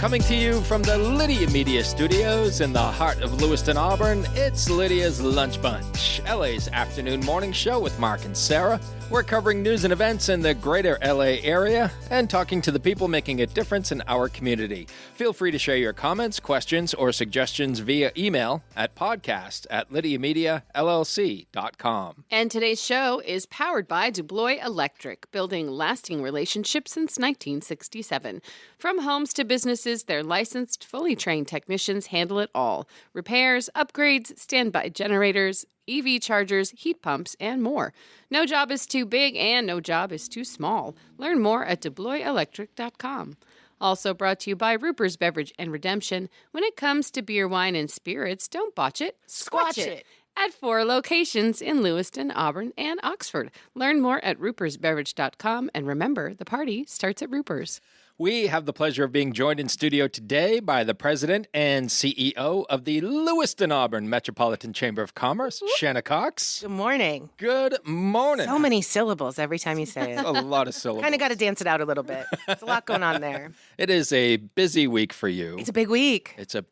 Coming to you from the Lydia Media Studios in the heart of Lewiston, Auburn, it's Lydia's Lunch Bunch, LA's afternoon morning show with Mark and Sara. We're covering news and events in the greater LA area and talking to the people making a difference in our community. Feel free to share your comments, questions, or suggestions via email at podcast@lydiamediallc.com. And today's show is powered by DuBois Electric, building lasting relationships since 1967. From homes to businesses, their licensed, fully trained technicians handle it all. Repairs, upgrades, standby generators, EV chargers, heat pumps, and more. No job is too big and no job is too small. Learn more at DuBoisElectric.com. Also brought to you by Ruper's Beverage and Redemption. When it comes to beer, wine, and spirits, don't botch it, squatch it. At 4 locations in Lewiston, Auburn, and Oxford. Learn more at rupersbeverage.com. And remember, the party starts at Ruper's. We have the pleasure of being joined in studio today by the president and CEO of the Lewiston, Auburn Metropolitan Chamber of Commerce, Shanna Cox. Good morning. Good morning. So many syllables every time you say it. A lot of syllables. Kind of got to dance it out a little bit. There's a lot going on there. It is a busy week for you. It's a big week. It's a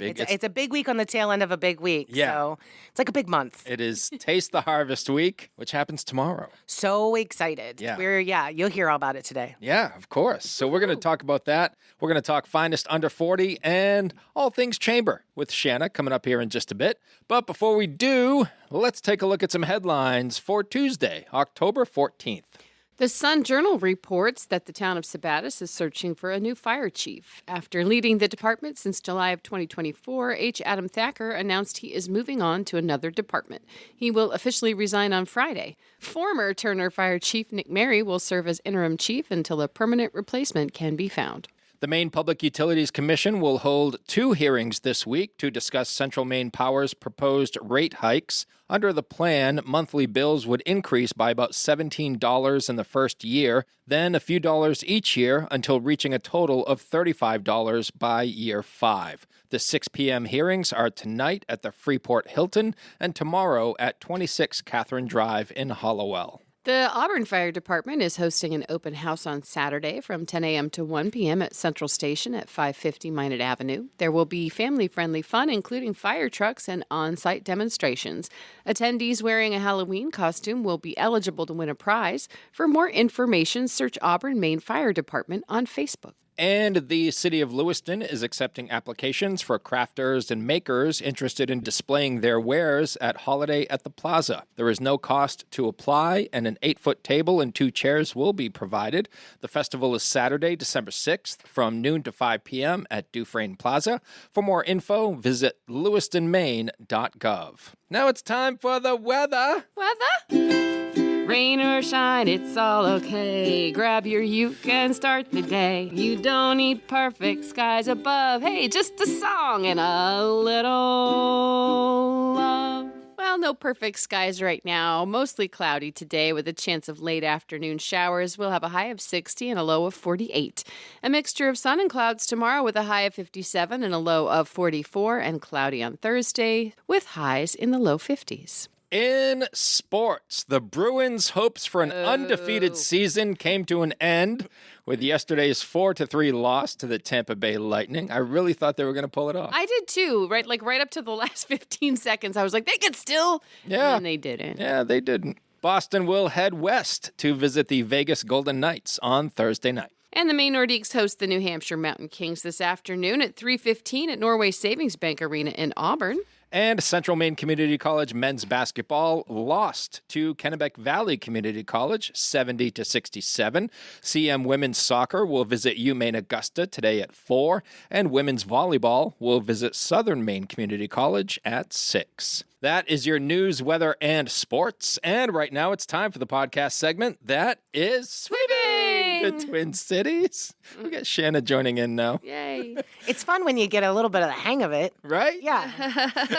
big week on the tail end of a big week. Yeah. So it's like a big month. It is Taste the Harvest Week, which happens tomorrow. So excited. Yeah. You'll hear all about it today. Yeah, of course. So we're going to talk about that. We're going to talk Finest Under 40 and all things Chamber with Shanna coming up here in just a bit. But before we do, let's take a look at some headlines for Tuesday, October 14th. The Sun-Journal reports that the town of Sabattis is searching for a new fire chief. After leading the department since July of 2024, H. Adam Thacker announced he is moving on to another department. He will officially resign on Friday. Former Turner Fire Chief Nick Mary will serve as interim chief until a permanent replacement can be found. The Maine Public Utilities Commission will hold 2 hearings this week to discuss Central Maine Power's proposed rate hikes. Under the plan, monthly bills would increase by about $17 in the first year, then a few dollars each year until reaching a total of $35 by year 5. The 6 p.m. hearings are tonight at the Freeport Hilton and tomorrow at 26 Catherine Drive in Hollowell. The Auburn Fire Department is hosting an open house on Saturday from 10 a.m. to 1 p.m. at Central Station at 550 Minot Avenue. There will be family-friendly fun, including fire trucks and on-site demonstrations. Attendees wearing a Halloween costume will be eligible to win a prize. For more information, search Auburn Maine Fire Department on Facebook. And the city of Lewiston is accepting applications for crafters and makers interested in displaying their wares at Holiday at the Plaza. There is no cost to apply, and an 8-foot table and 2 chairs will be provided. The festival is Saturday, December 6th, from noon to 5 p.m. at Dufresne Plaza. For more info, visit lewistonmaine.gov. Now it's time for the weather. Rain or shine, it's all okay. Grab your uke and start the day. You don't need perfect skies above. Hey, just a song and a little love. Well, no perfect skies right now. Mostly cloudy today with a chance of late afternoon showers. We'll have a high of 60 and a low of 48. A mixture of sun and clouds tomorrow with a high of 57 and a low of 44, and cloudy on Thursday with highs in the low 50s. In sports, the Bruins' hopes for an undefeated season came to an end with yesterday's 4-3 loss to the Tampa Bay Lightning. I really thought they were going to pull it off. I did too, right? Like right up to the last 15 seconds. I was like, they could still. Yeah. And they didn't. Yeah, they didn't. Boston will head west to visit the Vegas Golden Knights on Thursday night. And the Maine Nordiques host the New Hampshire Mountain Kings this afternoon at 3:15 at Norway Savings Bank Arena in Auburn. And Central Maine Community College men's basketball lost to Kennebec Valley Community College 70-67. CM women's soccer will visit UMaine Augusta today at 4, and women's volleyball will visit Southern Maine Community College at 6. That is your news, weather, and sports. And right now it's time for the podcast segment that is Sweeping the Twin Cities. We got Shanna joining in now. Yay. It's fun when you get a little bit of the hang of it. Right? Yeah.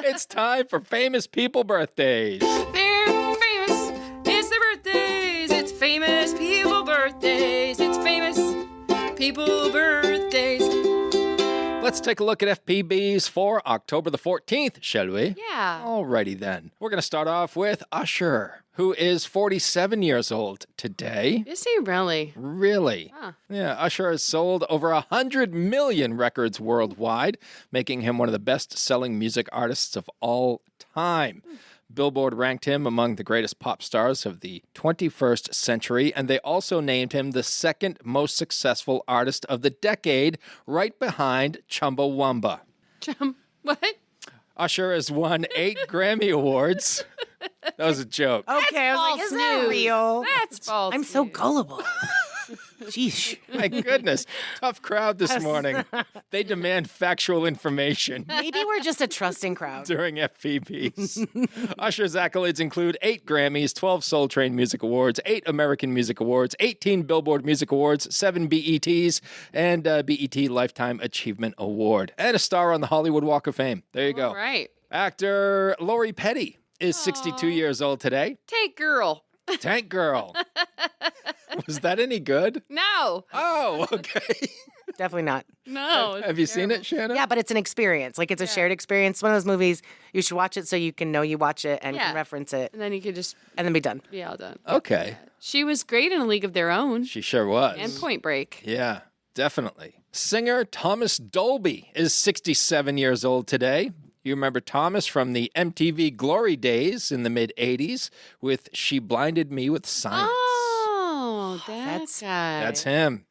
It's time for famous people birthdays. They're famous. It's their birthdays. It's famous people birthdays. It's famous people birthdays. Let's take a look at FPBs for October the 14th, shall we? Yeah. Alrighty then. We're going to start off with Usher, who is 47 years old today. Is he really? Really? Huh. Yeah, Usher has sold over 100 million records worldwide, making him one of the best-selling music artists of all time. Billboard ranked him among the greatest pop stars of the 21st century, and they also named him the second most successful artist of the decade, right behind Chumbawamba. What? Usher has won 8 Grammy Awards. That was a joke. Okay, I was like, false is that news. real? That's false. I'm so news. gullible. Sheesh. My goodness. Tough crowd this morning. They demand factual information Maybe we're just a trusting crowd. during FPBs. Usher's accolades include 8 Grammys, 12 Soul Train Music Awards, 8 American Music Awards, 18 Billboard Music Awards, 7 BETs, and a BET Lifetime Achievement Award, and a star on the Hollywood Walk of Fame. There you go. All right. Actor Lori Petty is 62 years old today. Tank Girl. Tank Girl. Was that any good? No. Oh, okay. Definitely not. No. it's Have you seen terrible. it, Shanna? Yeah, but it's an experience. Like, it's a shared experience. It's one of those movies, you should watch it so you can know you watch it and Yeah. can reference it And then you could just and then be done. be all done. Okay. She was great in A League of Their Own She sure was. and Point Break. Yeah, definitely. Singer Thomas Dolby is 67 years old today. You remember Thomas from the MTV Glory days in the mid-'80s with She Blinded Me with Science. Oh, that That's- guy. That's him.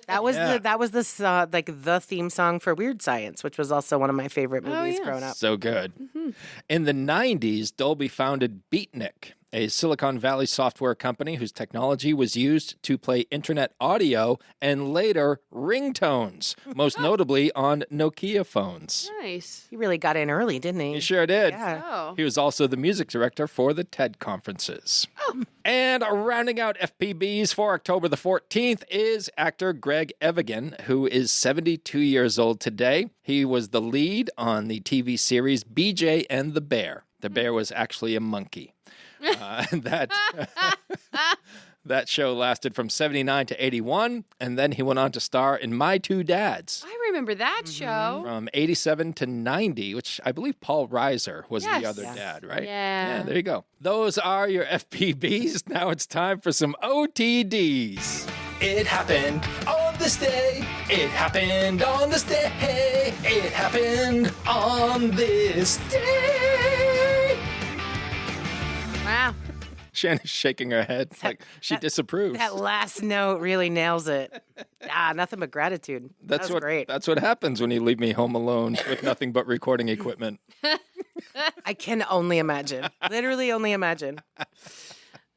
That was Yeah. the theme song for Weird Science, which was also one of my favorite movies yes. growing up. So good. In the 90s, Dolby founded Beatnik, a Silicon Valley software company whose technology was used to play internet audio and later ringtones, most notably on Nokia phones. Nice. He really got in early, didn't he? He sure did. Yeah. Oh. He was also the music director for the TED conferences. And rounding out FPBs for October the 14th is actor Greg Evigan, who is 72 years old today. He was the lead on the TV series BJ and the Bear. The bear was actually a monkey. That show lasted from 79 to 81, and then he went on to star in My Two Dads I remember that show. from 87 to 90, which I believe Paul Reiser was Yes. the other Yeah. dad, right? Yeah. There you go. Those are your FPBs. Now it's time for some OTDs. It happened on this day. It happened on this day. It happened on this day. Wow. Shanna's shaking her head like she disapproves. That last note really nails it. Nothing but gratitude. That was great. That's what happens when you leave me home alone with nothing but recording equipment. I can only imagine. Literally only imagine.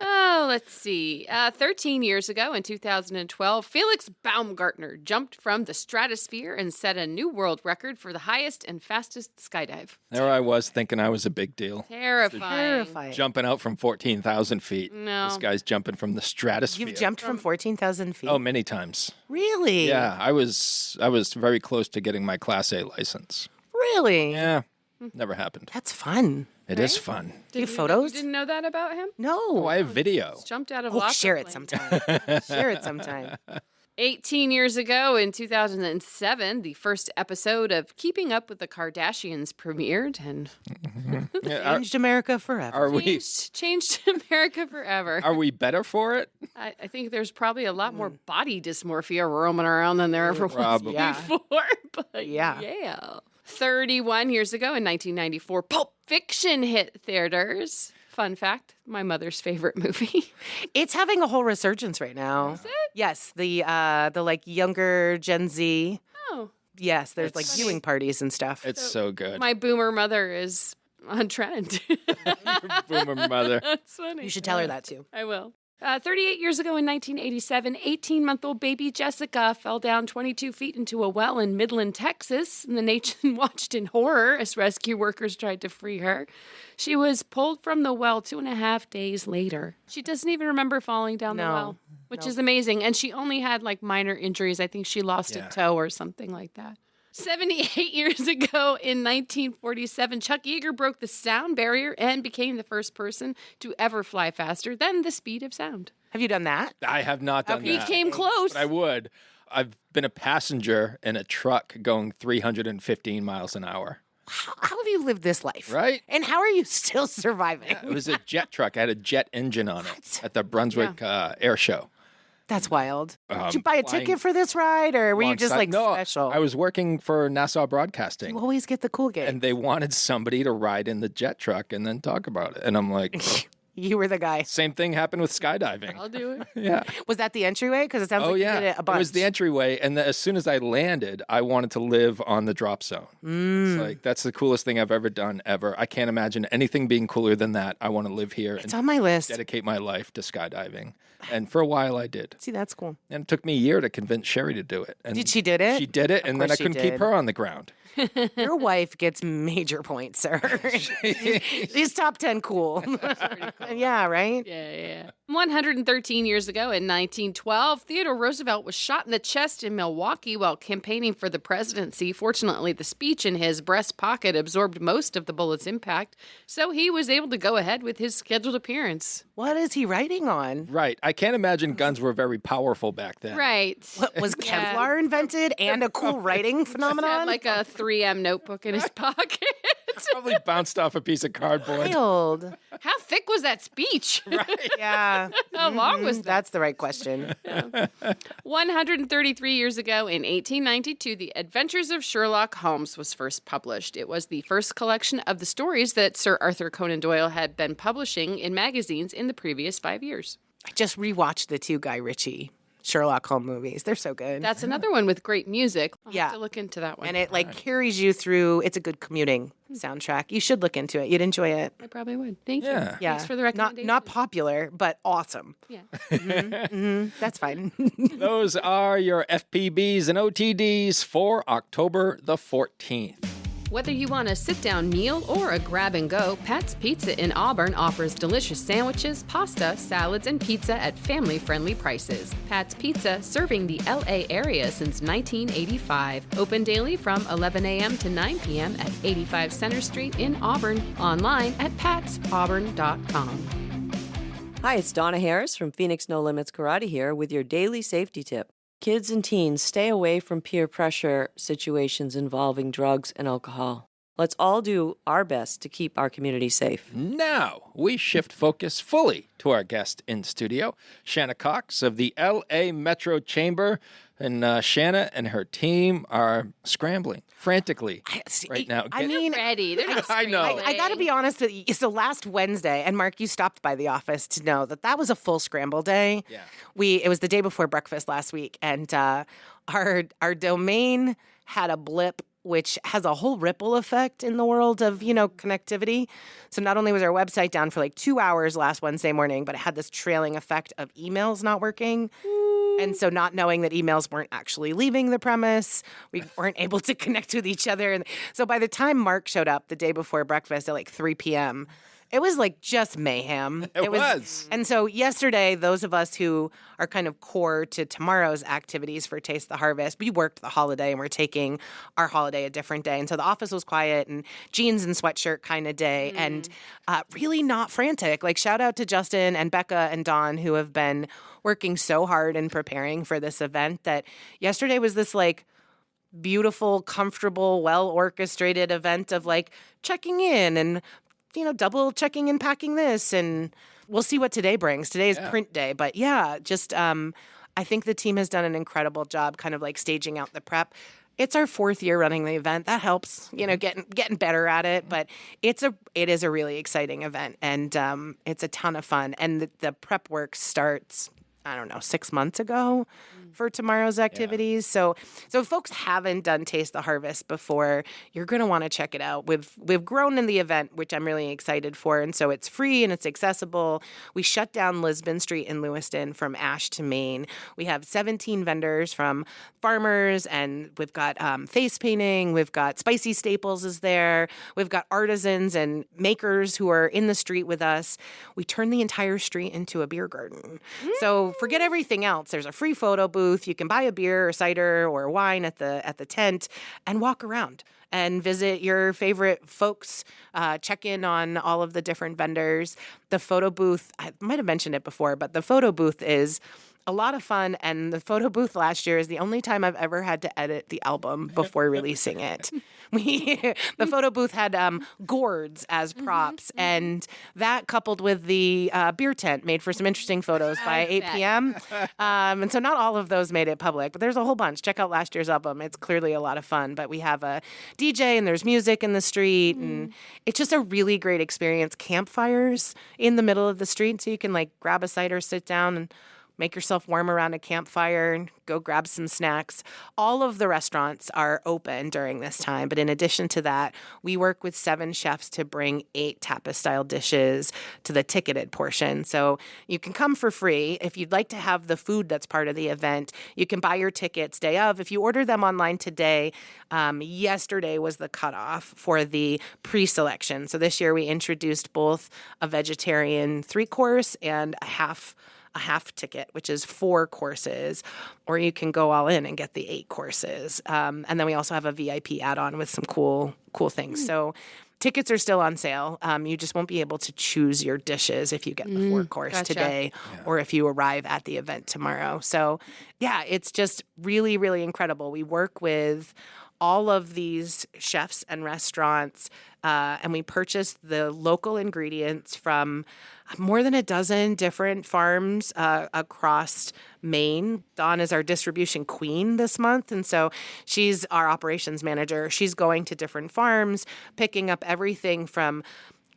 Oh, let's see. 13 years ago in 2012, Felix Baumgartner jumped from the stratosphere and set a new world record for the highest and fastest skydive. There I was thinking I was a big deal. Terrifying. Terrifying. Jumping out from 14,000 feet. No. This guy's jumping from the stratosphere. You've jumped from 14,000 feet? Oh, many times. Really? Yeah, I was very close to getting my Class A license. Really? Yeah, never happened. That's fun. It is fun. Do you have photos? You didn't know that about him? No. Oh, I have video. Jumped out of Oh, lots share of it planes. sometime. Share it sometime. 18 years ago in 2007, the first episode of Keeping Up with the Kardashians premiered and Yeah, Changed America forever. are we changed America forever. are we better for it? I think there's probably a lot more body dysmorphia roaming around than there ever was Probably. Yeah. before. But Yeah. yeah. 31 years ago in 1994, Pulp Fiction hit theaters. Fun fact, my mother's favorite movie. It's having a whole resurgence right now. Is it? Yes, the like younger Gen Z. Oh, Yes, there's It's like funny. viewing parties and stuff. It's so good. my boomer mother is on trend. Boomer mother. That's funny. You should tell her that too. I will. 38 years ago in 1987, 18-month-old baby Jessica fell down 22 feet into a well in Midland, Texas, and the nation watched in horror as rescue workers tried to free her. She was pulled from the well 2.5 days later. She doesn't even remember falling down the No. well, which is amazing. And she only had like minor injuries. I think she lost Yeah. a toe or something like that. 78 years ago in 1947, Chuck Yeager broke the sound barrier and became the first person to ever fly faster than the speed of sound. Have you done that? I have not done He that. came close. But I would. I've been a passenger in a truck going 315 miles an hour. how have you lived this life? Right? And how are you still surviving? It was a jet truck. I had a jet engine on it at the Brunswick Air Show. That's wild. Did you buy a ticket for this ride, or were you just like special? I was working for Nassau Broadcasting. You always get the cool gigs. And they wanted somebody to ride in the jet truck and then talk about it. And I'm like, you were the guy. same thing happened with skydiving. I'll do it. Yeah. Was that the entryway? Because it sounds like you did it a bunch. It was the entryway. And as soon as I landed, I wanted to live on the drop zone. It's like, that's the coolest thing I've ever done, ever. I can't imagine anything being cooler than that. I want to live here. It's on my list. Dedicate my life to skydiving. And for a while, I did. See, that's cool. And it took me a year to convince Sherry to do it. And She did it? She did it, and then I couldn't keep her on the ground. Your wife gets major points, sir. She's top 10 cool. Yeah, right? Yeah. 113 years ago in 1912, Theodore Roosevelt was shot in the chest in Milwaukee while campaigning for the presidency. Fortunately, the speech in his breast pocket absorbed most of the bullet's impact, so he was able to go ahead with his scheduled appearance. What is he writing on? Right. I can't imagine guns were very powerful back then. Right. What, was Kevlar invented and a cool writing phenomenon? Had like a 3M notebook in his pocket. Probably bounced off a piece of cardboard. Wild. How thick was that speech? Right. Yeah. How long was that? That's the right question. 133 years ago in 1892, The Adventures of Sherlock Holmes was first published. It was the first collection of the stories that Sir Arthur Conan Doyle had been publishing in magazines in the previous 5 years. I just rewatched the two Guy Ritchie Sherlock Holmes movies. They're so good. That's another one with great music. I'll Yeah. have to look into that one. And it carries you through. It's a good commuting soundtrack. You should look into it. You'd enjoy it. I probably would. Thank you. Yeah. Yeah. Thanks for the recommendation. Not popular, but awesome. Yeah. That's fine. Those are your FPBs and OTDs for October the 14th. Whether you want a sit-down meal or a grab-and-go, Pat's Pizza in Auburn offers delicious sandwiches, pasta, salads, and pizza at family-friendly prices. Pat's Pizza, serving the L.A. area since 1985. Open daily from 11 a.m. to 9 p.m. at 85 Center Street in Auburn. Online at patsauburn.com. Hi, it's Donna Harris from Phoenix No Limits Karate here with your daily safety tip. Kids and teens, stay away from peer pressure situations involving drugs and alcohol. Let's all do our best to keep our community safe. Now, we shift focus fully to our guest in studio, Shanna Cox of the L.A. Metro Chamber. And Shanna and her team are scrambling frantically right now. I mean, Ready. They're not I know. I got to be honest with you. So last Wednesday, and Mark, you stopped by the office to know that was a full scramble day. Yeah. It was the day before breakfast last week, and our domain had a blip, which has a whole ripple effect in the world of, connectivity. So not only was our website down for like 2 hours last Wednesday morning, but it had this trailing effect of emails not working. And so not knowing that emails weren't actually leaving the premise, we weren't able to connect with each other. And so by the time Mark showed up the day before breakfast at like 3 p.m., it was like just mayhem. It was. And so yesterday, those of us who are kind of core to tomorrow's activities for Taste the Harvest, we worked the holiday and we're taking our holiday a different day. And so the office was quiet and jeans and sweatshirt kind of day and really not frantic. Like shout out to Justin and Becca and Dawn who have been working so hard and preparing for this event that yesterday was this like beautiful, comfortable, well-orchestrated event of like checking in and double checking and packing this, and we'll see what today brings. Today is print day, but just I think the team has done an incredible job kind of like staging out the prep. It's our 4th year running the event. That helps, getting better at it, but it is a really exciting event, and it's a ton of fun. And the prep work starts, 6 months ago for tomorrow's activities. Yeah. So if folks haven't done Taste the Harvest before, you're going to want to check it out. We've grown in the event, which I'm really excited for. And so it's free and it's accessible. We shut down Lisbon Street in Lewiston from Ash to Main. We have 17 vendors from farmers, and we've got face painting. We've got Spicy Staples is there. We've got artisans and makers who are in the street with us. We turn the entire street into a beer garden. So forget everything else. There's a free photo booth. You can buy a beer or cider or wine at the tent and walk around and visit your favorite folks, check in on all of the different vendors. The photo booth, I might have mentioned it before, but the photo booth is a lot of fun. And the photo booth last year is the only time I've ever had to edit the album before releasing it. The photo booth had gourds as props, and that coupled with the beer tent made for some interesting photos by 8 p.m. And so not all of those made it public, but there's a whole bunch. Check out last year's album. It's clearly a lot of fun, but we have a DJ and there's music in the street, and it's just a really great experience. Campfires in the middle of the street, so you can like grab a cider, sit down, and make yourself warm around a campfire and go grab some snacks. All of the restaurants are open during this time, but in addition to that, we work with 7 chefs to bring 8 tapas-style dishes to the ticketed portion. So you can come for free. If you'd like to have the food that's part of the event, you can buy your tickets day of. If you order them online today, yesterday was the cutoff for the pre-selection. So this year we introduced both a vegetarian 3-course and a half ticket, which is 4 courses, or you can go all in and get the 8 courses. And then we also have a VIP add-on with some cool things. So tickets are still on sale. You just won't be able to choose your dishes if you get the 4-course today or if you arrive at the event tomorrow. So yeah, it's just really, really incredible. We work with all of these chefs and restaurants, and we purchase the local ingredients from more than a dozen different farms across Maine. Dawn is our distribution queen this month, and so she's our operations manager. She's going to different farms, picking up everything from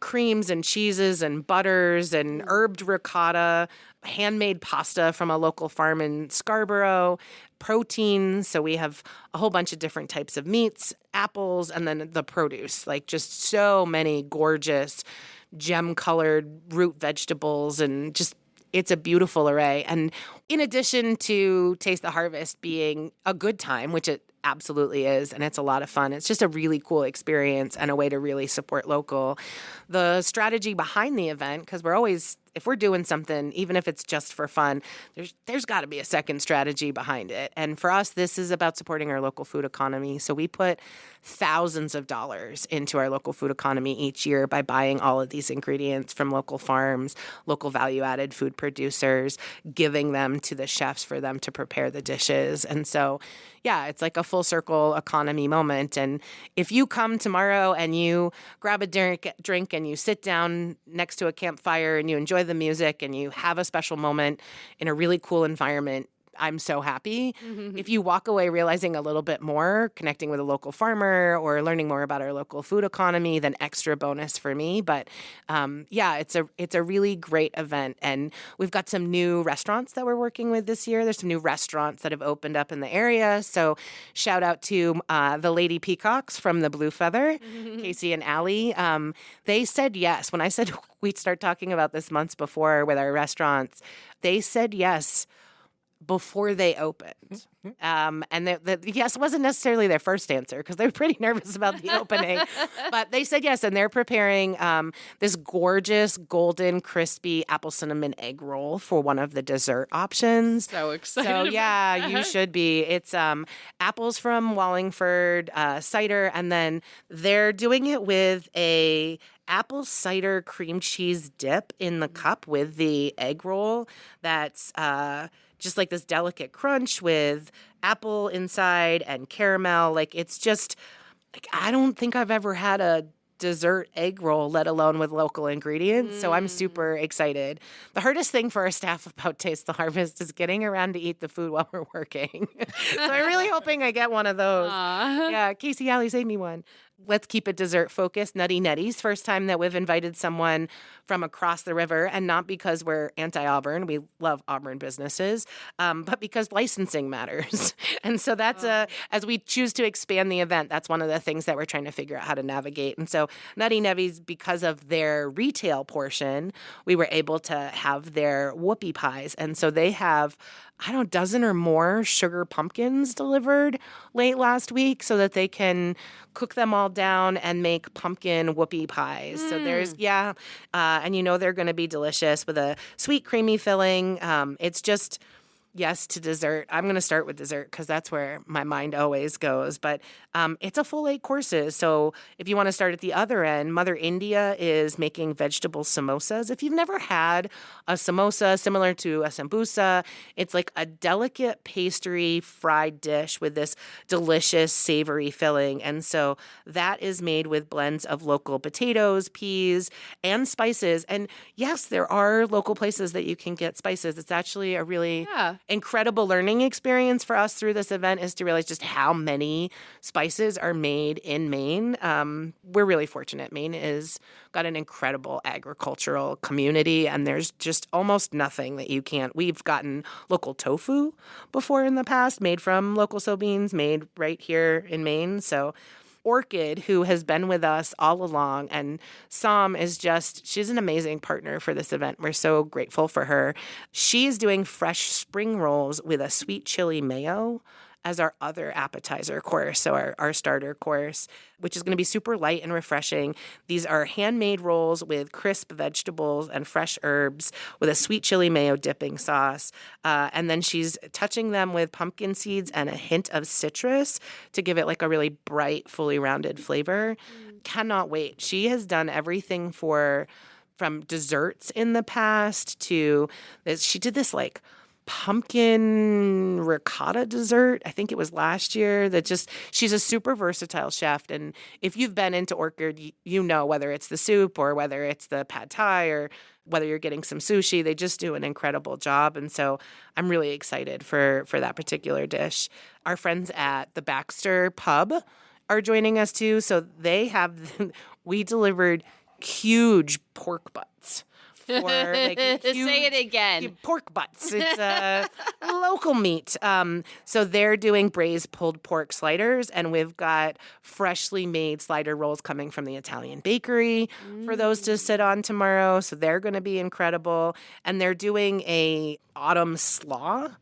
creams and cheeses and butters and herbed ricotta, handmade pasta from a local farm in Scarborough, proteins. So we have a whole bunch of different types of meats, apples, and then the produce, like just so many gorgeous gem-colored root vegetables, and just it's a beautiful array. And in addition to Taste the Harvest being a good time, which it absolutely is, and it's a lot of fun, it's just a really cool experience and a way to really support local. The strategy behind the event, because we're always, if we're doing something, even if it's just for fun, there's got to be a second strategy behind it. And for us, this is about supporting our local food economy. So we put thousands of dollars into our local food economy each year by buying all of these ingredients from local farms, local value-added food producers, giving them to the chefs for them to prepare the dishes. And so, yeah, it's like a full circle economy moment. And if you come tomorrow and you grab a drink and you sit down next to a campfire and you enjoy the music and you have a special moment in a really cool environment, I'm so happy. If you walk away realizing a little bit more, connecting with a local farmer or learning more about our local food economy, then extra bonus for me. But yeah, it's a really great event. And we've got some new restaurants that we're working with this year. There's some new restaurants that have opened up in the area. So shout out to the Lady Peacocks from the Blue Feather, Casey and Allie. They said yes. When I said we'd start talking about this months before with our restaurants, they said yes before they opened. And the yes wasn't necessarily their first answer because they were pretty nervous about the opening. But they said yes, and they're preparing this gorgeous, golden, crispy apple cinnamon egg roll for one of the dessert options. So excited. So yeah, you should be. It's apples from Wallingford, cider, and then they're doing it with a apple cider cream cheese dip in the cup with the egg roll that's just like this delicate crunch with apple inside and caramel. Like, it's just, like, I don't think I've ever had a dessert egg roll, let alone with local ingredients. So I'm super excited. The hardest thing for our staff about Taste the Harvest is getting around to eat the food while we're working. So I'm really hoping I get one of those. Yeah, Casey, Allie, save me one. Let's keep it dessert focused. Nutty Netties, first time that we've invited someone from across the river, and not because we're anti-Auburn. We love Auburn businesses, but because licensing matters. And so that's as we choose to expand the event, that's one of the things that we're trying to figure out how to navigate. And so Nutty Netties, because of their retail portion, we were able to have their whoopie pies. And so they have, I don't know, a dozen or more sugar pumpkins delivered late last week so that they can cook them all down and make pumpkin whoopie pies. So there's, and you know they're going to be delicious with a sweet creamy filling. It's just, yes to dessert. I'm going to start with dessert because that's where my mind always goes. But it's a full 8 courses. So if you want to start at the other end, Mother India is making vegetable samosas. If you've never had a samosa similar to a sambusa, it's like a delicate pastry fried dish with this delicious savory filling. And so that is made with blends of local potatoes, peas, and spices. And yes, there are local places that you can get spices. It's actually a really incredible learning experience for us through this event is to realize just how many spices are made in Maine. We're really fortunate. Maine is got an incredible agricultural community, and there's just almost nothing that you can't. We've gotten local tofu before in the past, made from local soybeans, made right here in Maine. So Orchid, who has been with us all along, and Sam is she's an amazing partner for this event. We're so grateful for her. She's doing fresh spring rolls with a sweet chili mayo as our other appetizer course, so our starter course, which is going to be super light and refreshing. These are handmade rolls with crisp vegetables and fresh herbs with a sweet chili mayo dipping sauce. And then she's touching them with pumpkin seeds and a hint of citrus to give it like a really bright, fully rounded flavor. Cannot wait. She has done everything from desserts in the past to this. She did this like pumpkin ricotta dessert. I think it was last year. She's a super versatile chef. And if you've been into Orchid, you know whether it's the soup or whether it's the pad thai or whether you're getting some sushi, they just do an incredible job. And so I'm really excited for that particular dish. Our friends at the Baxter Pub are joining us too. So we delivered huge pork butts. For like Say it again. Pork butts. It's local meat. So they're doing braised pulled pork sliders, and we've got freshly made slider rolls coming from the Italian bakery for those to sit on tomorrow. So they're going to be incredible. And they're doing a autumn slaw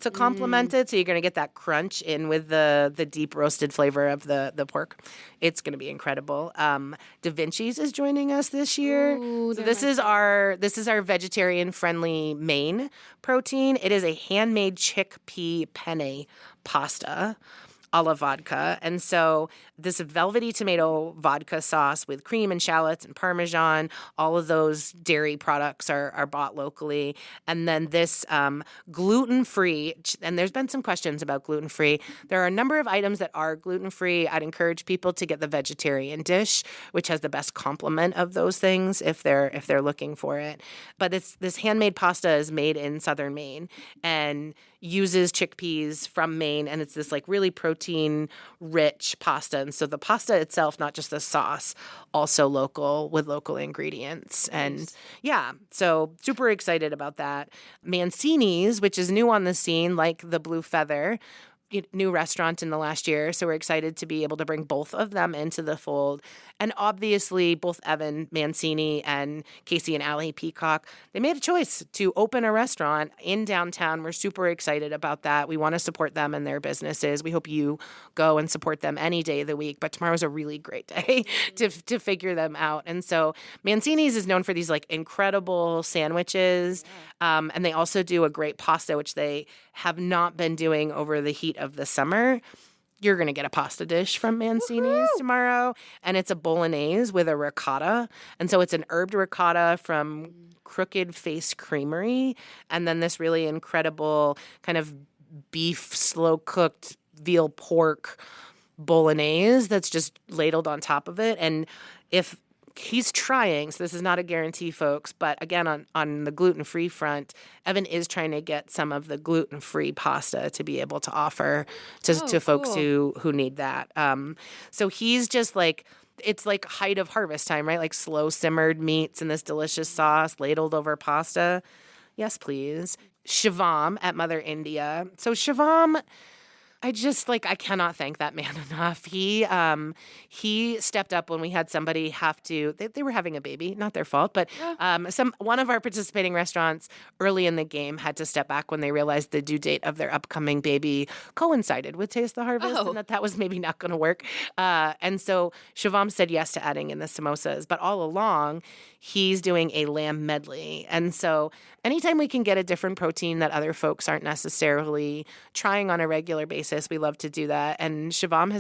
to complement it. So you're going to get that crunch in with the deep roasted flavor of the pork. It's going to be incredible. Da Vinci's is joining us this year. Ooh, so this is our vegetarian friendly main protein. It is a handmade chickpea penne pasta a la vodka. And so this velvety tomato vodka sauce with cream and shallots and Parmesan, all of those dairy products are bought locally. And then this gluten-free, and there's been some questions about gluten-free. There are a number of items that are gluten-free. I'd encourage people to get the vegetarian dish, which has the best complement of those things if they're looking for it. But this handmade pasta is made in southern Maine and uses chickpeas from Maine, and it's this like really protein-rich pasta. And so the pasta itself, not just the sauce, also local with local ingredients. And yeah, so super excited about that. Mancini's, which is new on the scene, like the Blue Feather, new restaurant in the last year. So we're excited to be able to bring both of them into the fold. And obviously, both Evan Mancini and Casey and Allie Peacock, they made a choice to open a restaurant in downtown. We're super excited about that. We want to support them and their businesses. We hope you go and support them any day of the week. But tomorrow's a really great day to figure them out. And so Mancini's is known for these like incredible sandwiches. And they also do a great pasta, which they have not been doing over the heat of the summer. You're going to get a pasta dish from Mancini's tomorrow, and it's a bolognese with a ricotta. And so it's an herbed ricotta from Crooked Face Creamery, and then this really incredible kind of beef, slow-cooked veal pork bolognese that's just ladled on top of it. And if he's trying, so this is not a guarantee, folks, but again, on the gluten-free front, Evan is trying to get some of the gluten-free pasta to be able to offer to folks who need that. So he's just like, it's like height of harvest time, right? Like slow simmered meats and this delicious sauce ladled over pasta. Yes, please. Shivam at Mother India. So Shivam, I cannot thank that man enough. He stepped up when we had somebody have to, they were having a baby, not their fault, but one of our participating restaurants early in the game had to step back when they realized the due date of their upcoming baby coincided with Taste the Harvest and that was maybe not going to work. And so Shivam said yes to adding in the samosas, but all along he's doing a lamb medley. And so anytime we can get a different protein that other folks aren't necessarily trying on a regular basis, we love to do that. And Shivam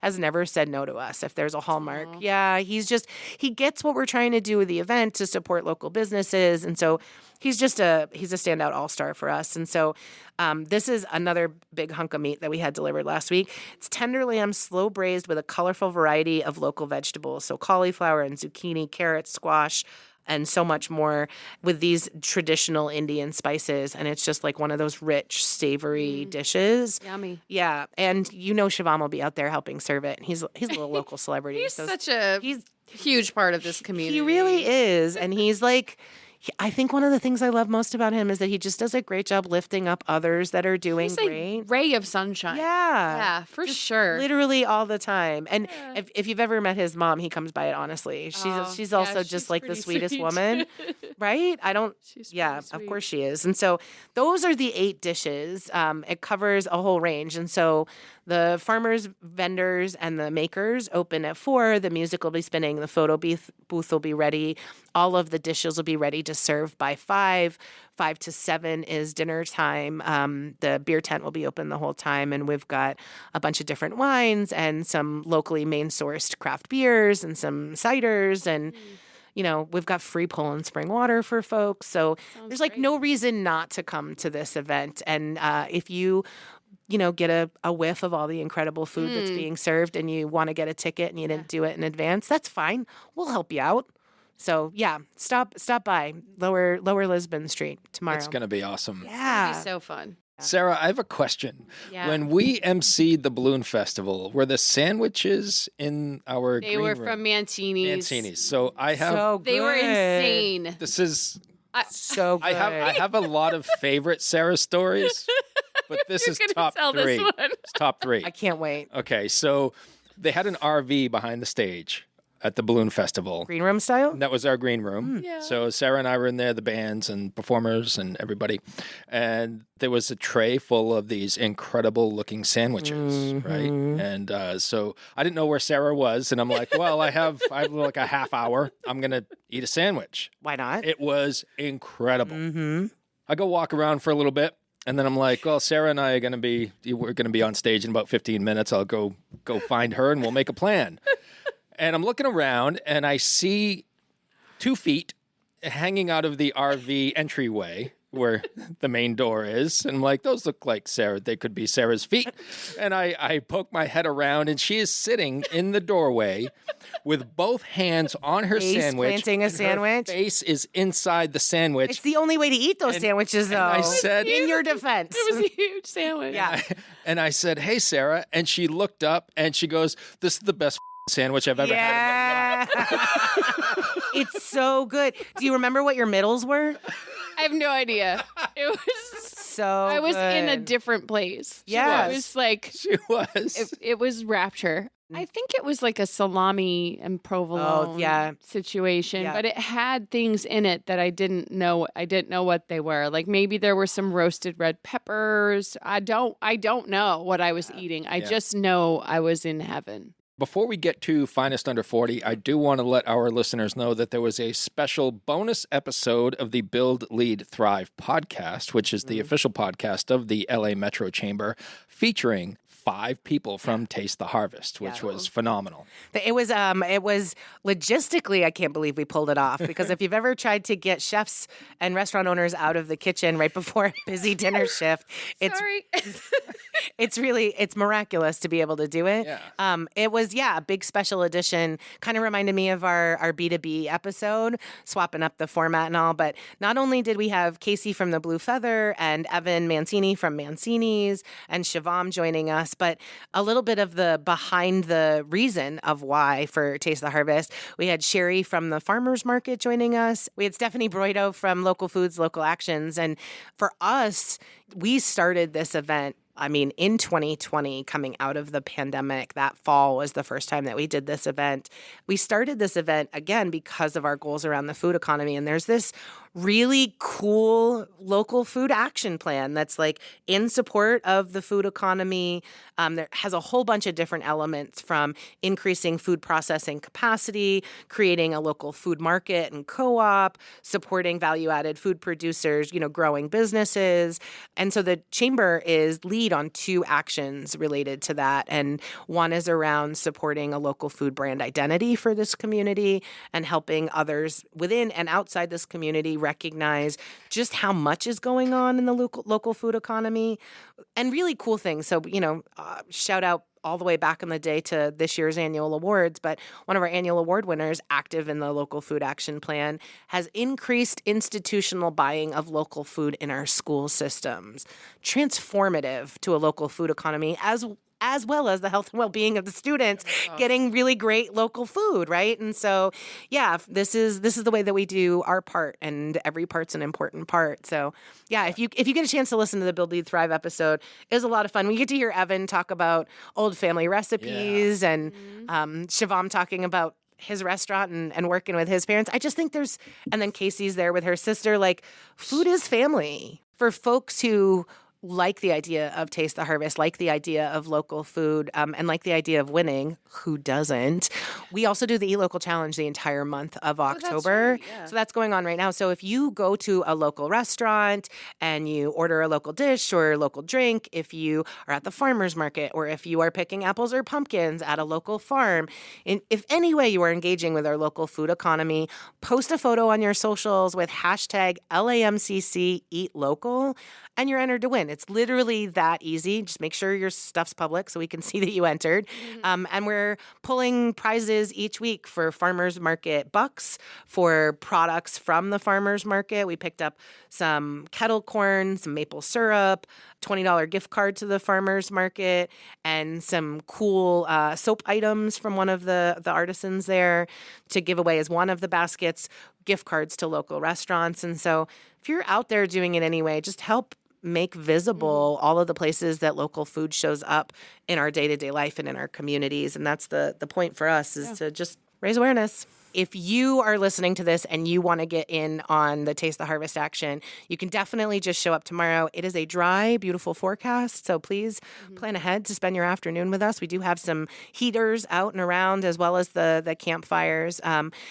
has never said no to us if there's a hallmark. Aww. Yeah, he gets what we're trying to do with the event to support local businesses. And so he's a standout all-star for us. And so this is another big hunk of meat that we had delivered last week. It's tender lamb, slow braised with a colorful variety of local vegetables. So cauliflower and zucchini, carrots, squash, and so much more with these traditional Indian spices. And it's just like one of those rich, savory dishes. Yummy. Yeah. And Shivam will be out there helping serve it. He's a little local celebrity. He's such a huge part of this community. He really is. And he's like... I think one of the things I love most about him is that he just does a great job lifting up others that are doing great. A ray of sunshine. Yeah, for sure. Literally all the time. And if you've ever met his mom, he comes by it honestly. She's also just like the sweetest woman, right? Of course she is. And so those are the 8 dishes. It covers a whole range. And so the farmers, vendors, and the makers open at 4. The music will be spinning. The photo booth will be ready. All of the dishes will be ready to serve by 5. 5 to 7 is dinner time. The beer tent will be open the whole time. And we've got a bunch of different wines and some locally main-sourced craft beers and some ciders. And, we've got free Poland spring water for folks. So there's no reason not to come to this event. And if you get a whiff of all the incredible food that's being served and you want to get a ticket and you didn't do it in advance, that's fine. We'll help you out. So, yeah, stop by Lower Lisbon Street tomorrow. It's going to be awesome. Yeah. It's going to be so fun. Sarah, I have a question. Yeah. When we emceed the Balloon Festival, were the sandwiches in our green room? They were from Mancini's. So I have... So good. They were insane. This is... so good. I have a lot of favorite Sarah stories, but this is top 3. It's top 3. I can't wait. Okay, so they had an RV behind the stage at the Balloon Festival. Green room style? That was our green room. Yeah. So Sarah and I were in there, the bands and performers and everybody. And there was a tray full of these incredible looking sandwiches, right? And so I didn't know where Sarah was. And I'm like, well, I have like a half hour. I'm going to eat a sandwich. Why not? It was incredible. I go walk around for a little bit. And then I'm like, well, Sarah and I we're going to be on stage in about 15 minutes. I'll go find her and we'll make a plan. And I'm looking around, and I see 2 feet hanging out of the RV entryway where the main door is. And I'm like, those look like Sarah. They could be Sarah's feet. And I poke my head around, and she is sitting in the doorway with both hands on her sandwich. Planting a sandwich. Her face is inside the sandwich. It's the only way to eat those sandwiches, though. I said, in your defense. It was a huge sandwich. Yeah. And I said, hey, Sarah. And she looked up, and she goes, this is the best sandwich I've ever had in my life. It's so good. Do you remember what your middles were? I have no idea. It was so I was in a good. different place. Yes. It was like She was. it was rapture. I think it was like a salami and provolone situation, Yeah. but it had things in it that I didn't know. I didn't know what they were. Like maybe there were some roasted red peppers. I don't know what I was eating. I just know I was in heaven. Before we get to Finest Under 40, I do want to let our listeners know that there was a special bonus episode of the Build, Lead, Thrive podcast, which is the official podcast of the LA Metro Chamber, featuring 5 people from Taste the Harvest, which was phenomenal. It was logistically, I can't believe we pulled it off, because if you've ever tried to get chefs and restaurant owners out of the kitchen right before a busy dinner shift, it's miraculous to be able to do it. Yeah. It was, a big special edition, kind of reminded me of our B2B episode, swapping up the format and all, but not only did we have Casey from the Blue Feather and Evan Mancini from Mancini's and Shivam joining us, but a little bit of the behind the reason of why for Taste the Harvest. We had Sherry from the Farmers Market joining us. We had Stephanie Broido from Local Foods, Local Actions. And for us, we started this event I mean, in 2020, coming out of the pandemic, that fall was the first time that we did this event. We started this event, again, because of our goals around the food economy. And there's this really cool local food action plan that's like in support of the food economy. There has a whole bunch of different elements, from increasing food processing capacity, creating a local food market and co-op, supporting value-added food producers, growing businesses. And so the chamber is lead on 2 actions related to that. And one is around supporting a local food brand identity for this community and helping others within and outside this community recognize just how much is going on in the local food economy, and really cool things. So, shout out all the way back in the day to this year's annual awards, but one of our annual award winners, active in the local food action plan, has increased institutional buying of local food in our school systems. Transformative to a local food economy, as well as the health and well-being of the students getting really great local food, right? And so, yeah, this is the way that we do our part, and every part's an important part. So, yeah, if you get a chance to listen to the Build, Lead, Thrive episode, it was a lot of fun. We get to hear Evan talk about old family recipes, and Shivam talking about his restaurant and working with his parents. I just think and then Casey's there with her sister. Like, food is family for folks who like the idea of Taste the Harvest, like the idea of local food, and like the idea of winning. Who doesn't? We also do the Eat Local Challenge the entire month of October. That's right, yeah. So that's going on right now. So if you go to a local restaurant and you order a local dish or local drink, if you are at the farmer's market, or if you are picking apples or pumpkins at a local farm, if any way you are engaging with our local food economy, post a photo on your socials with hashtag LAMCC Eat Local, and you're entered to win. It's literally that easy. Just make sure your stuff's public so we can see that you entered. And we're pulling prizes each week for farmers market bucks, for products from the farmers market. We picked up some kettle corn, some maple syrup, $20 gift card to the farmers market, and some cool soap items from one of the artisans there to give away as one of the baskets, gift cards to local restaurants. And so if you're out there doing it anyway, just help make visible all of the places that local food shows up in our day-to-day life and in our communities. And that's the point for us, is to just raise awareness. If you are listening to this and you want to get in on the Taste the Harvest action, you can definitely just show up tomorrow. It is a dry, beautiful forecast, so please plan ahead to spend your afternoon with us. We do have some heaters out and around, as well as the campfires.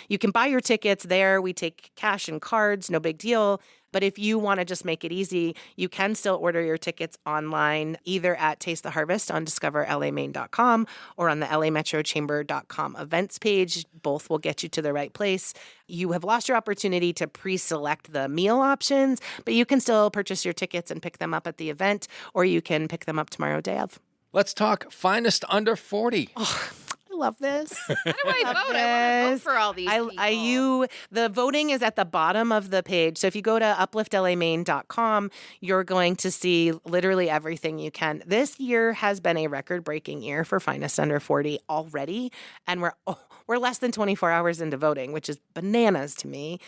You can buy your tickets there. We take cash and cards, no big deal. But if you want to just make it easy, you can still order your tickets online, either at Taste the Harvest on discoverlamaine.com or on the lametrochamber.com events page. Both will get you to the right place. You have lost your opportunity to pre-select the meal options, but you can still purchase your tickets and pick them up at the event, or you can pick them up tomorrow day of. Let's talk finest under 40. I love this. How do I vote? I want to vote for all these people. The voting is at the bottom of the page. So if you go to upliftlamaine.com, you're going to see literally everything you can. This year has been a record-breaking year for finest under 40 already, and we're less than 24 hours into voting, which is bananas to me.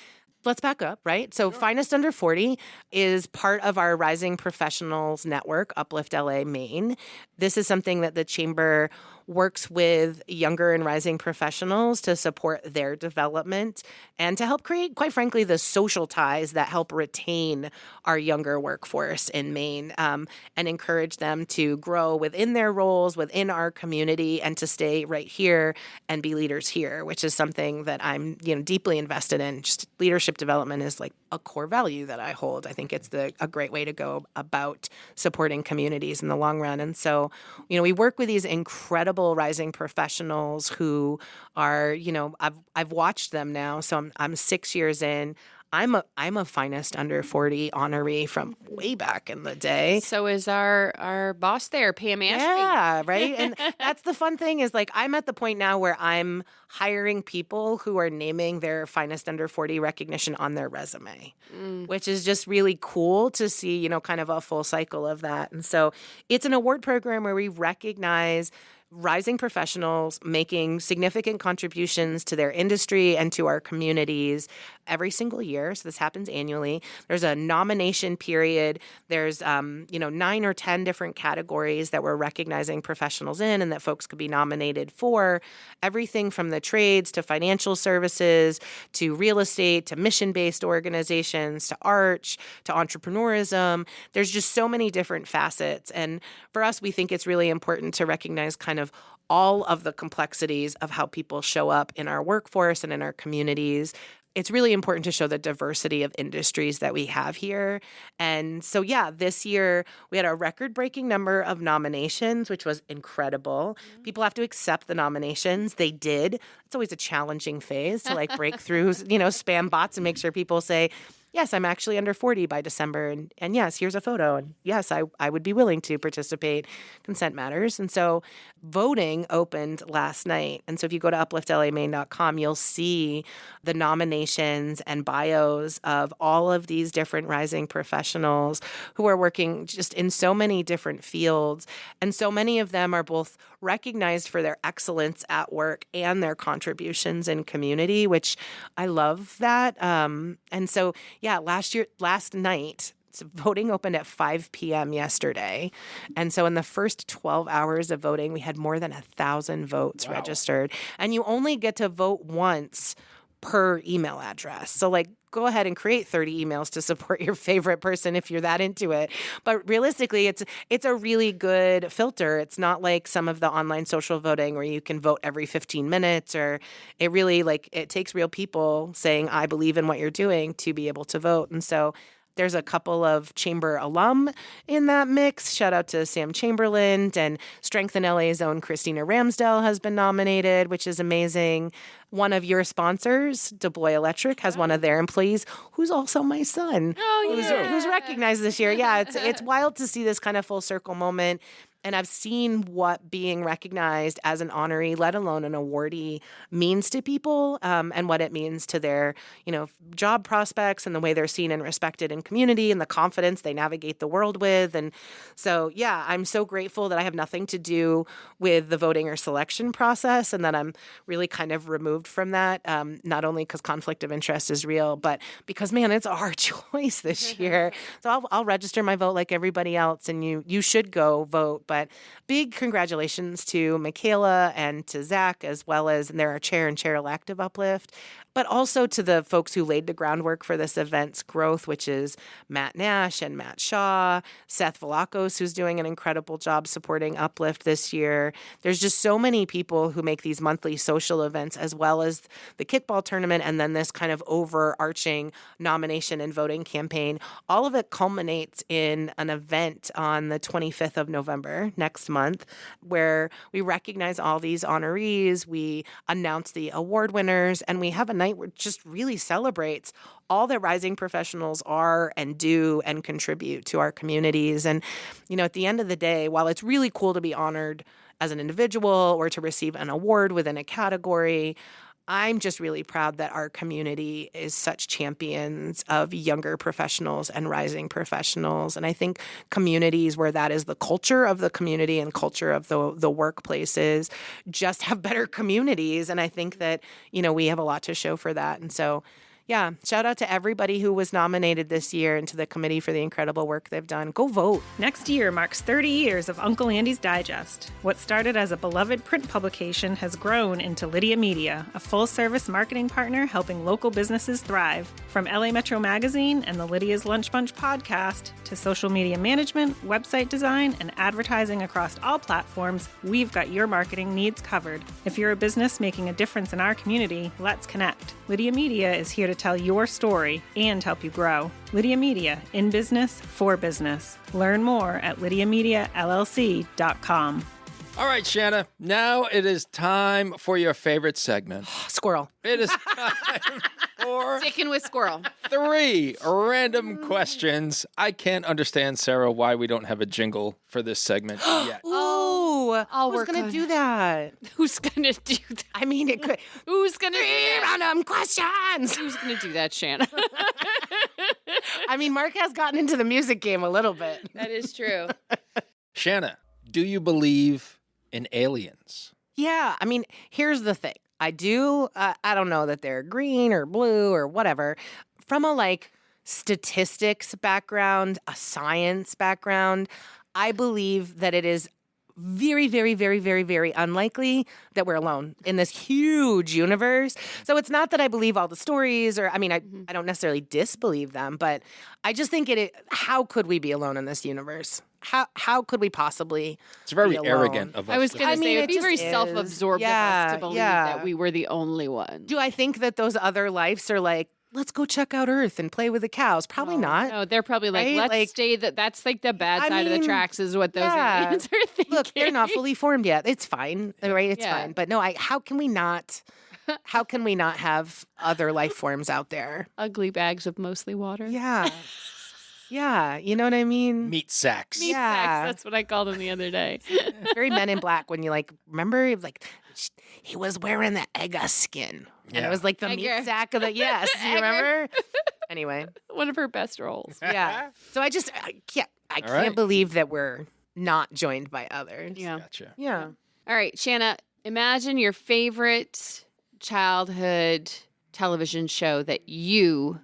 Let's back up, right? So Finest Under 40 is part of our Rising Professionals Network, Uplift LA Maine. This is something that the Chamber works with younger and rising professionals to support their development and to help create, quite frankly, the social ties that help retain our younger workforce in Maine, and encourage them to grow within their roles, within our community, and to stay right here and be leaders here, which is something that I'm deeply invested in. Just leadership development is like a core value that I hold. I think it's a great way to go about supporting communities in the long run. And so, we work with these incredible rising professionals who are, I've watched them now. So I'm 6 years in. I'm a finest under 40 honoree from way back in the day. So is our boss there, Pam Ashby. Yeah, right. And that's the fun thing, is like I'm at the point now where I'm hiring people who are naming their finest under 40 recognition on their resume, which is just really cool to see, kind of a full cycle of that. And so it's an award program where we recognize rising professionals making significant contributions to their industry and to our communities, every single year. So this happens annually. There's a nomination period. There's, 9 or 10 different categories that we're recognizing professionals in and that folks could be nominated for. Everything from the trades to financial services to real estate to mission-based organizations to arch to entrepreneurism. There's just so many different facets. And for us, we think it's really important to recognize kind of all of the complexities of how people show up in our workforce and in our communities. It's really important to show the diversity of industries that we have here. And so, this year we had a record-breaking number of nominations, which was incredible. People have to accept the nominations. They did. It's always a challenging phase to break through, spam bots and make sure people say, yes, I'm actually under 40 by December. And yes, here's a photo. And yes, I would be willing to participate. Consent matters. And so voting opened last night. And so if you go to upliftlamaine.com, you'll see the nominations and bios of all of these different rising professionals who are working just in so many different fields. And so many of them are both recognized for their excellence at work and their contributions in community, which I love that. And so, last night, voting opened at 5 p.m. yesterday. And so in the first 12 hours of voting, we had more than 1,000 votes registered. And you only get to vote once per email address. So go ahead and create 30 emails to support your favorite person if you're that into it. But realistically, it's a really good filter. It's not like some of the online social voting where you can vote every 15 minutes, or it really it takes real people saying, I believe in what you're doing to be able to vote. And so there's a couple of Chamber alum in that mix. Shout out to Sam Chamberlain, and Strength in LA's own Christina Ramsdell has been nominated, which is amazing. One of your sponsors, DuBois Electric, has one of their employees who's also my son, who's recognized this year. Yeah, it's wild to see this kind of full circle moment. And I've seen what being recognized as an honoree, let alone an awardee, means to people, and what it means to their, job prospects and the way they're seen and respected in community and the confidence they navigate the world with. And so, I'm so grateful that I have nothing to do with the voting or selection process, and that I'm really kind of removed from that, not only because conflict of interest is real, but because, man, it's our choice this year. So I'll register my vote like everybody else, and you should go vote. But big congratulations to Michaela and to Zach, as well as, and they're our chair and chair-elect of Uplift, but also to the folks who laid the groundwork for this event's growth, which is Matt Nash and Matt Shaw, Seth Velakos, who's doing an incredible job supporting Uplift this year. There's just so many people who make these monthly social events, as well as the kickball tournament, and then this kind of overarching nomination and voting campaign. All of it culminates in an event on the 25th of November, next month, where we recognize all these honorees, we announce the award winners, and we have a night where it just really celebrates all that rising professionals are and do and contribute to our communities. And, at the end of the day, while it's really cool to be honored as an individual or to receive an award within a category, I'm just really proud that our community is such champions of younger professionals and rising professionals. And I think communities where that is the culture of the community and culture of the workplaces just have better communities. And I think that, we have a lot to show for that. And so, shout out to everybody who was nominated this year and to the committee for the incredible work they've done. Go vote. Next year marks 30 years of Uncle Andy's Digest. What started as a beloved print publication has grown into Lydia Media, a full-service marketing partner helping local businesses thrive. From LA Metro Magazine and the Lydia's Lunch Bunch podcast to social media management, website design, and advertising across all platforms, we've got your marketing needs covered. If you're a business making a difference in our community, let's connect. Lydia Media is here to tell your story and help you grow. Lydia Media, in business, for business. Learn more at lydiamediallc.com. All right, Shanna, now it is time for your favorite segment. Squirrel. It is time for Sticking with squirrel. 3 random questions. I can't understand, Sarah, why we don't have a jingle for this segment yet. I'll Who's work going on to do that? Who's going to do that? I mean, it could. Who's going to do that? Random questions. Who's going to do that, Shanna? I mean, Mark has gotten into the music game a little bit. That is true. Shanna, do you believe in aliens? Yeah, I mean, here's the thing. I do. I don't know that they're green or blue or whatever. From a statistics background, a science background, I believe that it is very, very, very, very, very unlikely that we're alone in this huge universe. So it's not that I believe all the stories I don't necessarily disbelieve them, but I just think how could we be alone in this universe? How could we possibly It's very be alone? arrogant of us. I was to going to think say, it would be it very just is. self-absorbed of us to believe that we were the only one. Do I think that those other lives are let's go check out Earth and play with the cows? Probably not. No, they're probably Right? let's stay. That's the bad side of the tracks is what those aliens are thinking. Look, they're not fully formed yet. It's fine, right? It's fine. But no, how can we not have other life forms out there? Ugly bags of mostly water. Yeah. Yeah, you know what I mean? Meat sacks. Meat sacks, that's what I called them the other day. It's very Men in Black when you remember he was wearing the Egga skin. And Yeah. it was the Egger. meat sack of the yes, you remember? Anyway. One of her best roles. Yeah. So I can't right. believe that we're not joined by others. Yeah. Gotcha. Yeah. All right, Shanna, imagine your favorite childhood television show that you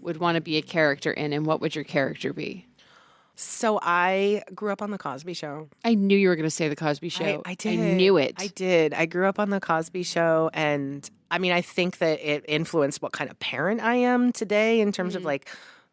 would want to be a character in, and what would your character be? So I grew up on The Cosby Show. I knew you were going to say The Cosby Show. I did. I knew it. I did. I grew up on The Cosby Show, and I think that it influenced what kind of parent I am today in terms of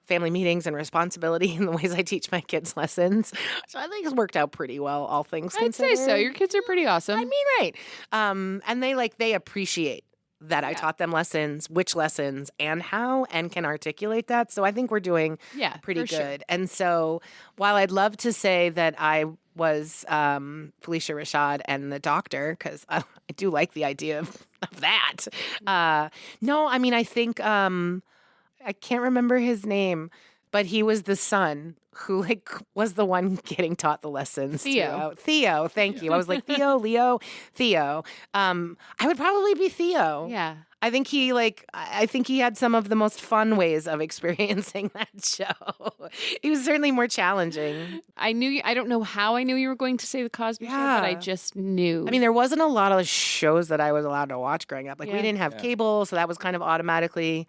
family meetings and responsibility and the ways I teach my kids lessons. So I think it's worked out pretty well, all things I'd considered. say so. Your kids are pretty awesome. Right. And they appreciate that I taught them lessons, which lessons, and how, and can articulate that. So I think we're doing pretty good. Sure. And so while I'd love to say that I was Felicia Rashad and the doctor, because I do like the idea of that. No, I think I can't remember his name, but he was the son who was the one getting taught the lessons. Theo, thank you. I was like, Theo. I would probably be Theo. Yeah. I think he had some of the most fun ways of experiencing that show. He was certainly more challenging. I don't know how I knew you were going to say The Cosby Show, but I just knew. There wasn't a lot of shows that I was allowed to watch growing up. We didn't have cable, so that was kind of automatically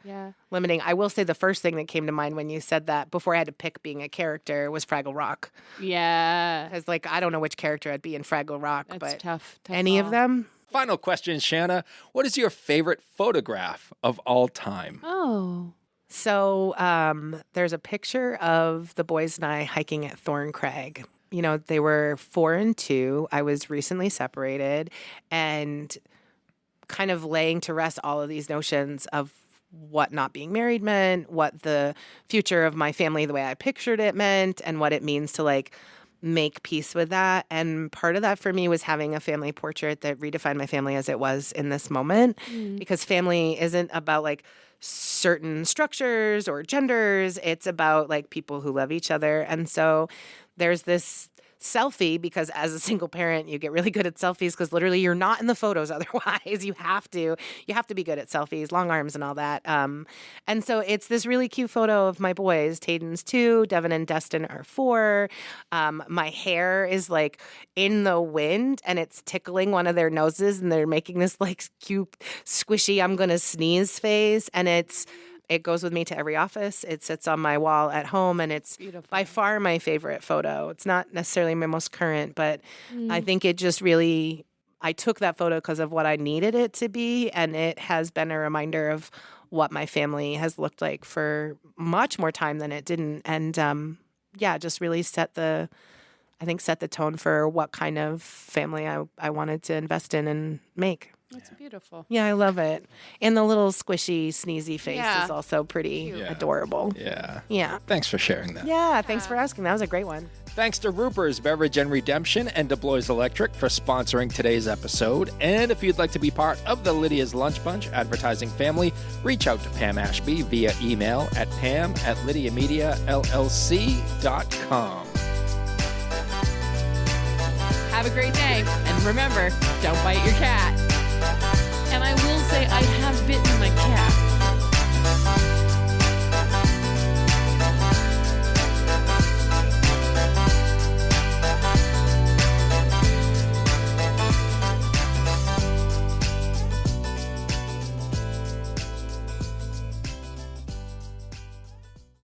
limiting. I will say the first thing that came to mind when you said that, before I had to pick being a character, was Fraggle Rock. Yeah. Because I don't know which character I'd be in Fraggle Rock, That's but tough any of them? Final question, Shanna. What is your favorite photograph of all time? Oh. So there's a picture of the boys and I hiking at Thorn Crag. They were 4 and 2. I was recently separated and kind of laying to rest all of these notions of what not being married meant, what the future of my family, the way I pictured it meant, and what it means to make peace with that. And part of that for me was having a family portrait that redefined my family as it was in this moment, because family isn't about certain structures or genders. It's about people who love each other. And so there's this selfie, because as a single parent, you get really good at selfies because literally you're not in the photos otherwise. You have to be good at selfies, long arms and all that. And so it's this really cute photo of my boys. Tayden's 2, Devin and Destin are 4. My hair is in the wind and it's tickling one of their noses and they're making this cute, squishy, I'm going to sneeze face. And it goes with me to every office. It sits on my wall at home, and it's by far my favorite photo. It's not necessarily my most current, but I think it just really, I took that photo because of what I needed it to be, and it has been a reminder of what my family has looked like for much more time than it didn't. And just really set the tone for what kind of family I wanted to invest in and make. That's beautiful. Yeah, I love it. And the little squishy, sneezy face is also pretty adorable. Yeah. Yeah. Thanks for sharing that. Yeah, thanks for asking. That was a great one. Thanks to Ruper's Beverage and Redemption and DeBlois Electric for sponsoring today's episode. And if you'd like to be part of the Lydia's Lunch Bunch advertising family, reach out to Pam Ashby via email at pam@lydiamediallc.com. Have a great day. And remember, don't bite your cat. And I will say I have bitten my cat.